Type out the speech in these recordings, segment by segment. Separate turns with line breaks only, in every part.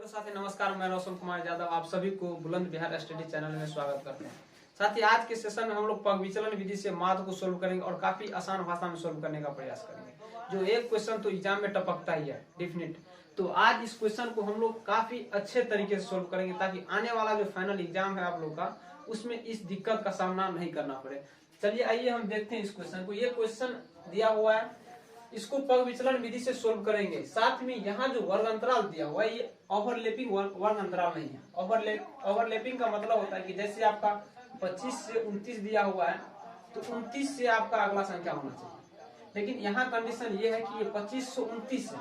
साथी नमस्कार, मैं रोशन कुमार यादव आप सभी को बुलंद बिहार स्टडी चैनल में स्वागत करते हैं। साथी आज के सेशन में हम लोग पग विचलन विधि से माध्य को सोल्व करेंगे और काफी आसान भाषा में सोल्व करने का प्रयास करेंगे। जो एक क्वेश्चन तो एग्जाम में टपकता ही है डेफिनेट, तो आज इस क्वेश्चन को हम लोग काफी अच्छे तरीके से सोल्व करेंगे ताकि आने वाला जो फाइनल एग्जाम है आप लोग का उसमें इस दिक्कत का सामना नहीं करना पड़े। चलिए आइए हम देखते हैं इस क्वेश्चन को। ये क्वेश्चन दिया हुआ है, इसको पग विचलन विधि से सोल्व करेंगे। साथ में यहाँ जो वर्ग अंतराल दिया हुआ है ये ओवरलैपिंग वर्ग अंतराल नहीं है। ओवरलैपिंग का मतलब होता है कि जैसे आपका 25 से 29 दिया हुआ है तो 29 से आपका अगला संख्या होना चाहिए, लेकिन यहाँ कंडीशन ये है कि ये 25 से 29 है,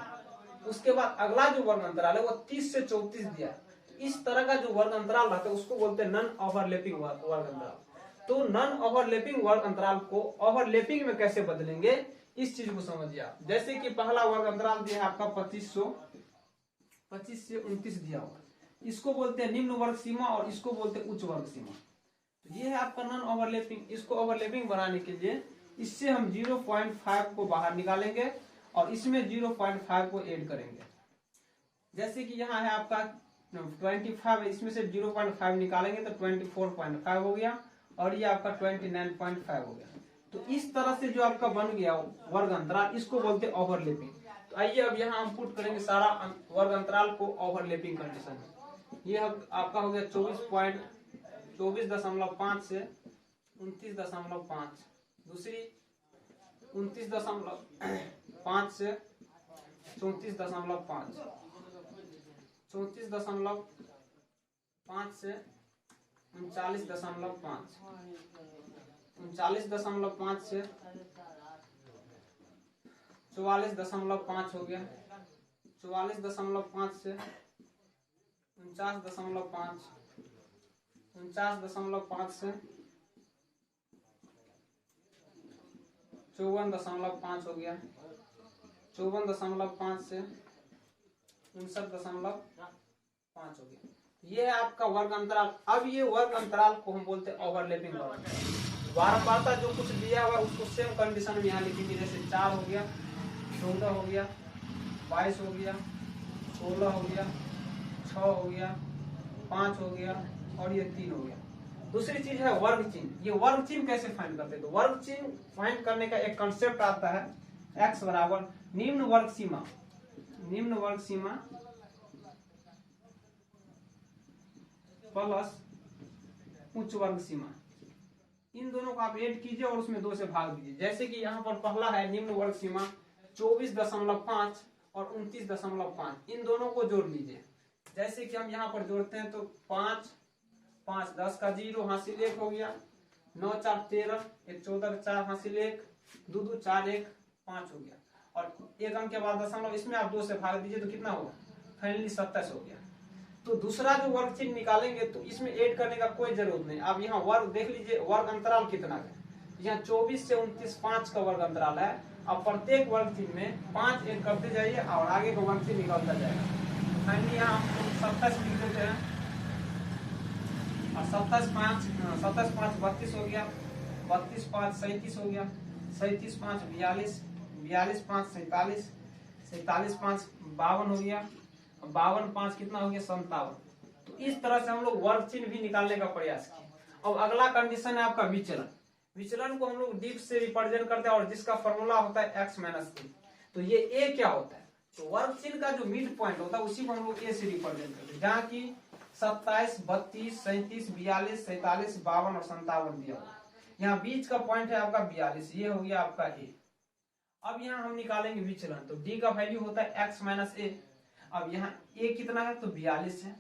उसके बाद अगला जो वर्ग अंतराल है वो 30 से 34 दिया है। तो इस तरह का जो वर्ग अंतराल रहता है उसको बोलते हैं नॉन ओवरलैपिंग वर्ग अंतराल। तो नॉन ओवरलैपिंग वर्ग अंतराल को ओवरलैपिंग में कैसे बदलेंगे इस चीज को समझिए आप। जैसे कि पहला वर्ग अंतराल दिया है आपका 25 से 29 दिया हुआ, इसको बोलते हैं निम्न वर्ग सीमा और इसको बोलते हैं उच्च वर्ग सीमा। तो ये है आपका नॉन ओवरलैपिंग। इसको ओवरलैपिंग बनाने के लिए इससे हम 0.5 को बाहर निकालेंगे और इसमें 0.5 को ऐड करेंगे। जैसे कि यहाँ है आपका 25 है, इसमें से 0.5 निकालेंगे तो 24.5 हो गया और ये आपका 29.5 हो गया। तो इस तरह से जो आपका बन गया वर्ग अंतराल इसको बोलते हैं ओवरलैपिंग। तो आइए अब यहाँ हम पुट करेंगे सारा वर्ग अंतराल को ओवरलैपिंग कंडीशन में। ये आपका हो गया 24.5 से 29.5, दूसरी 29.5 से 34.5, 34.5 से 39.5, 39.5 से 44.5 हो गया, 44.5 से 49.5, 49.5 से 54.5 हो गया, 54.5 से 59.5 हो गया। ये है आपका वर्ग अंतराल। अब ये वर्ग अंतराल को हम बोलते हैं ओवरलैपिंग वर्ग। बारंबारता जो कुछ दिया हुआ उसको सेम कंडीशन में यहाँ लिखेंगे। जैसे 4 हो गया, 14 हो गया, 22 हो गया, 16 हो गया, 6 हो गया, 5 हो गया और ये 3 हो गया। दूसरी चीज है वर्ग चिन्ह। ये वर्ग चिन्ह कैसे फाइंड करते हैं? तो वर्ग चिन्ह फाइंड करने का एक कंसेप्ट आता है x बराबर निम्न वर्ग सीमा प्लस उच्च वर्ग सीमा। इन दोनों को आप ऐड कीजिए और उसमें 2 से भाग दीजिए। जैसे कि यहाँ पर पहला है निम्न वर्ग सीमा 24.5 और 29.5, इन दोनों को जोड़ लीजिए। जैसे कि हम यहाँ पर जोड़ते हैं तो 5 5 10 का 0 हासिल 1 हो गया, 9 4 13, 1 14 4 हासिल 1, 2 2 4 1 5 हो गया और एक अंक के बाद दशमलव, इसमें आप 2 से भाग दीजिए तो कितना होगा? फाइनली 27 हो गया। तो दूसरा जो वर्ग चिन्ह निकालेंगे तो इसमें ऐड करने का कोई जरूरत नहीं। अब यहाँ वर्ग देख लीजिए, वर्ग अंतराल कितना है। यहाँ 24 से 29 5 का वर्ग अंतराल है। अब प्रत्येक वर्ग चिन्ह में 5 ऐड करते जाइए और आगे का वर्ग चिन्ह निकलता जाएगा। फाइनली यहाँ हम 27 लिख देते हैं और 27 5 32 हो गया, 32 5 37 हो गया, 37 5 42, 42 5 47, 47 5 52 हो गया, 52 5 कितना हो गया? 57। तो इस तरह से हम लोग वर्ग चिन्ह भी निकालने का प्रयास किए। अब अगला कंडीशन है आपका विचलन। विचलन को हम लोग डिफ से रिप्रेजेंट करते हैं और जिसका फॉर्मूला होता है x माइनस ए। तो ये ए क्या होता है? तो वर्ग चिन्ह का जो मिड पॉइंट होता है उसी को हम लोग ए से रिप्रेजेंट करते हैं, जहाँ की 27 32 37 42 47 52 और 57 दिया हुआ। यहाँ बीच का पॉइंट है आपका 42, ये हो गया आपका ए। अब यहाँ हम निकालेंगे विचलन, तो डी का वैल्यू होता है x माइनस ए। अब यहाँ a कितना है? तो 42 है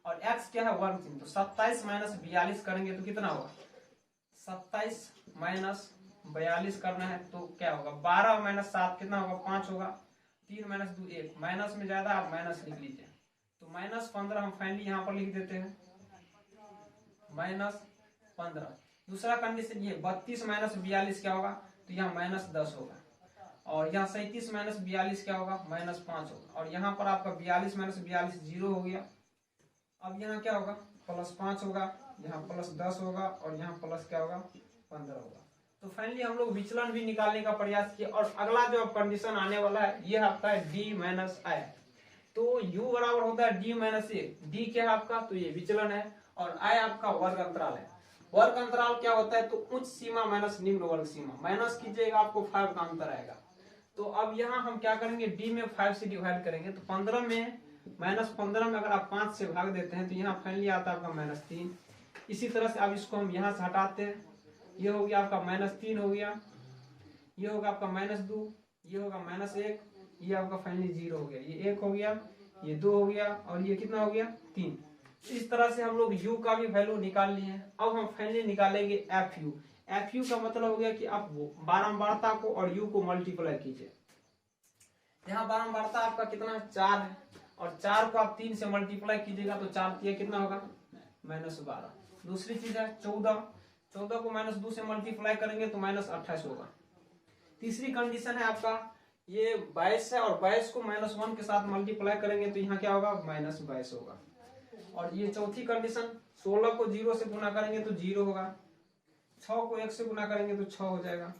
और x क्या है? वर्ग चिन्ह। तो 27 माइनस 42 करेंगे तो कितना होगा? 27 माइनस 42 करना है तो क्या होगा? 12 माइनस 7 कितना होगा? 5 होगा, 3 माइनस 2 1, माइनस में ज्यादा आप माइनस लिख लीजिए। तो माइनस 15 हम फाइनली यहाँ पर लिख देते हैं, माइनस 15। दूसरा कंडीशन ये 32 माइनस 42 क्या होगा? तो यहाँ माइनस 10 होगा और यहाँ 37 माइनस 42 क्या होगा? माइनस 5 होगा और यहाँ पर आपका 42 माइनस 42 0 हो गया। अब यहाँ क्या होगा? प्लस 5 होगा, यहाँ प्लस 10 होगा और यहाँ प्लस क्या होगा? 15 होगा। तो फाइनली हम लोग विचलन भी निकालने का प्रयास किए और अगला जो कंडीशन आने वाला है ये आपका है डी माइनस आई। तो u बराबर होता है d माइनस ए। d क्या है आपका, तो ये विचलन है, और i आपका वर्ग अंतराल है। वर्ग अंतराल क्या होता है, तो उच्च सीमा माइनस निम्न वर्ग सीमा, माइनस कीजिएगा आपको 5 का अंतर आएगा। तो अब यहाँ हम क्या करेंगे, d में 5 से डिवाइड करेंगे, तो 15 में -15 में अगर आप 5 से भाग देते हैं तो यहाँ फाइनली आता है आपका -3। इसी तरह से अब इसको हम यहाँ से हटाते हैं, ये हो गया आपका -3 हो गया, ये होगा आपका -2, ये होगा -1, ये आपका फाइनली 0 हो गया, ये 1 हो गया, ये 2 हो गया, और ये कितना हो गया 3। इस तरह से हम लोग u का भी वैल्यू निकाल लिए हैं। अब हम फाइनली निकालेंगे fu। fu का मतलब हो गया कि आप बारंबारता को और u को मल्टीप्लाई कीजिए। यहाँ बारंबारता आपका कितना 4 है, और 4 को आप 3 से मल्टीप्लाई कीजिएगा तो 4 3 कितना होगा -12। दूसरी चीज है 14 को -2 से मल्टीप्लाई करेंगे तो -28 होगा। तीसरी कंडीशन है आपका ये 22 है, और 22 को -1 के साथ मल्टीप्लाई करेंगे तो यहाँ क्या होगा -22 होगा। और ये चौथी कंडीशन 16 को 0 से गुना करेंगे तो 0 होगा, 6 को 1 से गुना करेंगे तो 6 हो जाएगा,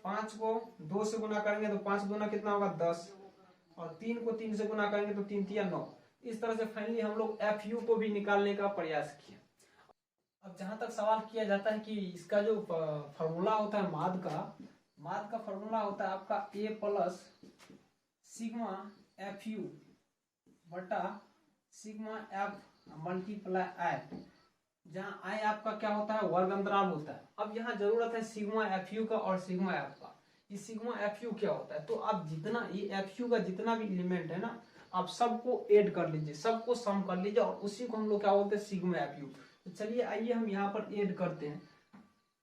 5 को 2 से गुना करेंगे तो 5 दूना कितना होगा 10, और 3 को 3 से गुना करेंगे तो 3 3 9। इस तरह से फाइनली हम लोग fu को भी निकालने का प्रयास किया। अब जहां तक सवाल किया जाता है कि इसका जो फॉर्मूला होता है माद का फॉर्मूला होता है आपका a प्लस सिग्मा fu बटा सिग्मा f मल्टीप्लाई i, जहाँ i आपका क्या होता है वर्ग अंतराल होता है। अब यहाँ जरूरत है सिग्मा fu का और सिग्मा f का। ये सिग्मा fu क्या होता है, तो आप जितना ये fu का जितना भी एलिमेंट है ना, आप सबको ऐड कर लीजिए, सबको सम कर लीजिए, और उसी को हम लोग क्या बोलते हैं सिग्मा fu। तो चलिए आइए हम यहाँ पर ऐड करते हैं।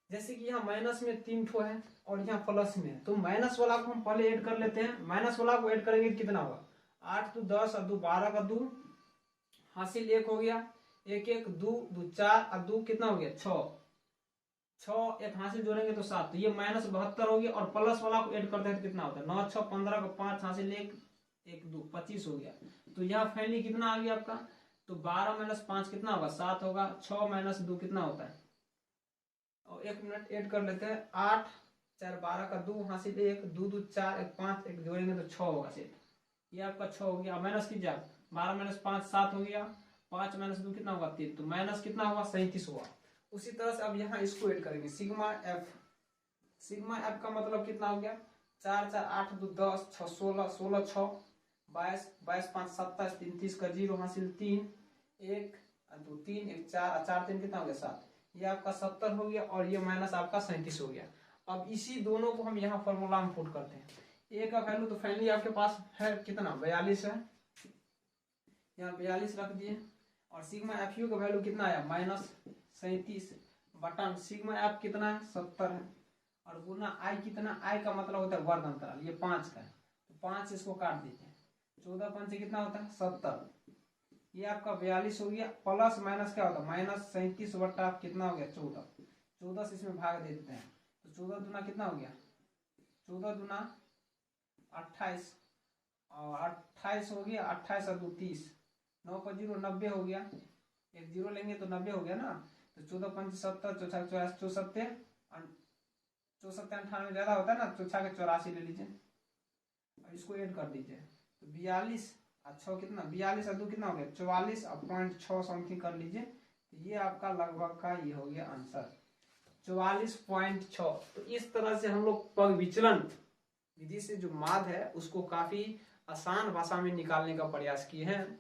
जैसे कि यहाँ माइनस में 3 ठो है और यहाँ प्लस में है, तो माइनस वाला को हम पहले ऐड कर लेते हैं। माइनस वाला को ऐड करेंगे कितना होगा 8 2 10 और 2 12 का 2 हासिल 1 हो गया, 1 1 2 2 4 और 2 कितना हो गया 6 एक हासिल जोड़ेंगे तो 7, तो ये -72 हो गया। और प्लस वाला को ऐड करते हैं तो कितना होता है 9 6 15 का 5 हासिल 1 1 2 25 हो गया। तो यहाँ फाइनली कितना आ गया आपका, तो 12 - 5 कितना होगा 7 होगा, 6 - 2 कितना होता है, और 1 मिनट ऐड कर लेते हैं, 8 4 12 का 2 हासिल 1 2 2 4 1 5 1 जोड़ेंगे तो 6 होगा सेट। ये आपका 6 हो गया। माइनस कीजिए आप, 12 - 5 7 हो गया, 5 - 2 कितना होगा 3, तो माइनस कितना होगा 37 होगा। उसी तरह से अब यहाँ इसको ऐड करेंगे सिग्मा एफ का मतलब कितना हो गया 4 4 8 2 10 6 16 16 6 22 22 5 27 3 30 का 0 हासिल 3 1 2 3 1 4 4 3 कितना हो गया 7, ये आपका 70 हो गया, और ये माइनस आपका 37 हो गया। अब इसी दोनों को हम यहाँ फॉर्मूला में पुट करते हैं। ए का वैल्यू तो फाइनली आपके पास है कितना 42 है, यहाँ 42 रख दिए, और सिग्मा एफ यू का वैल्यू कितना आया -37 बटन सिग्मा एफ कितना है 70 है, और गुना आई कितना, आई का मतलब होता है वर्ग अंतराल, ये 5 का है, तो 5 इसको काट दीजिए, 14 5 से कितना होता है 70, ये आपका 42 हो गया। प्लस माइनस क्या होता है -37 बटा कितना हो गया 14 से इसमें भाग दे देते हैं, तो 14 दूना कितना हो गया 14 दूना 28, और 28 हो गया, 28 और 2 30, 9 पर 0 90 हो गया, एक 0 लेंगे तो 90 हो गया ना, तो 14 5 70 4 64 98 ज्यादा होता है ना, 4 के 84 ले लीजिए, अब इसको ऐड कर दीजिए, तो 42 और 6 कितना 42 और 2 कितना हो गया 44 और 0.6 समथिंग कर लीजिए, तो ये आपका लगभग का ये हो गया आंसर 44.6। तो इस तरह से हम लोग पग विचलन विधि से जो माद है उसको काफी आसान भाषा में निकालने का प्रयास किए हैं।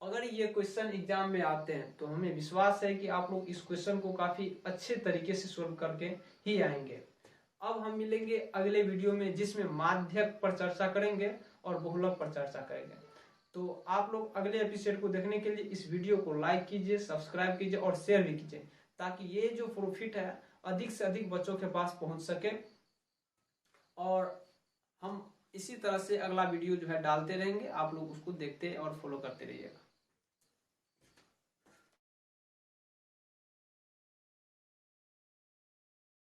अगर ये क्वेश्चन एग्जाम में आते हैं तो हमें विश्वास है कि आप लोग इस क्वेश्चन को काफी अच्छे तरीके से सोल्व करके ही आएंगे। अब हम मिलेंगे अगले वीडियो में जिसमें माध्यक पर चर्चा करेंगे और बहुलक पर चर्चा करेंगे। तो आप लोग अगले एपिसोड को देखने के लिए इस वीडियो को लाइक कीजिए, सब्सक्राइब कीजिए और शेयर भी कीजिए, ताकि ये जो प्रॉफिट है अधिक से अधिक बच्चों के पास पहुंच सके, और हम इसी तरह से अगला वीडियो जो है डालते रहेंगे, आप लोग उसको देखते और फॉलो करते रहिएगा।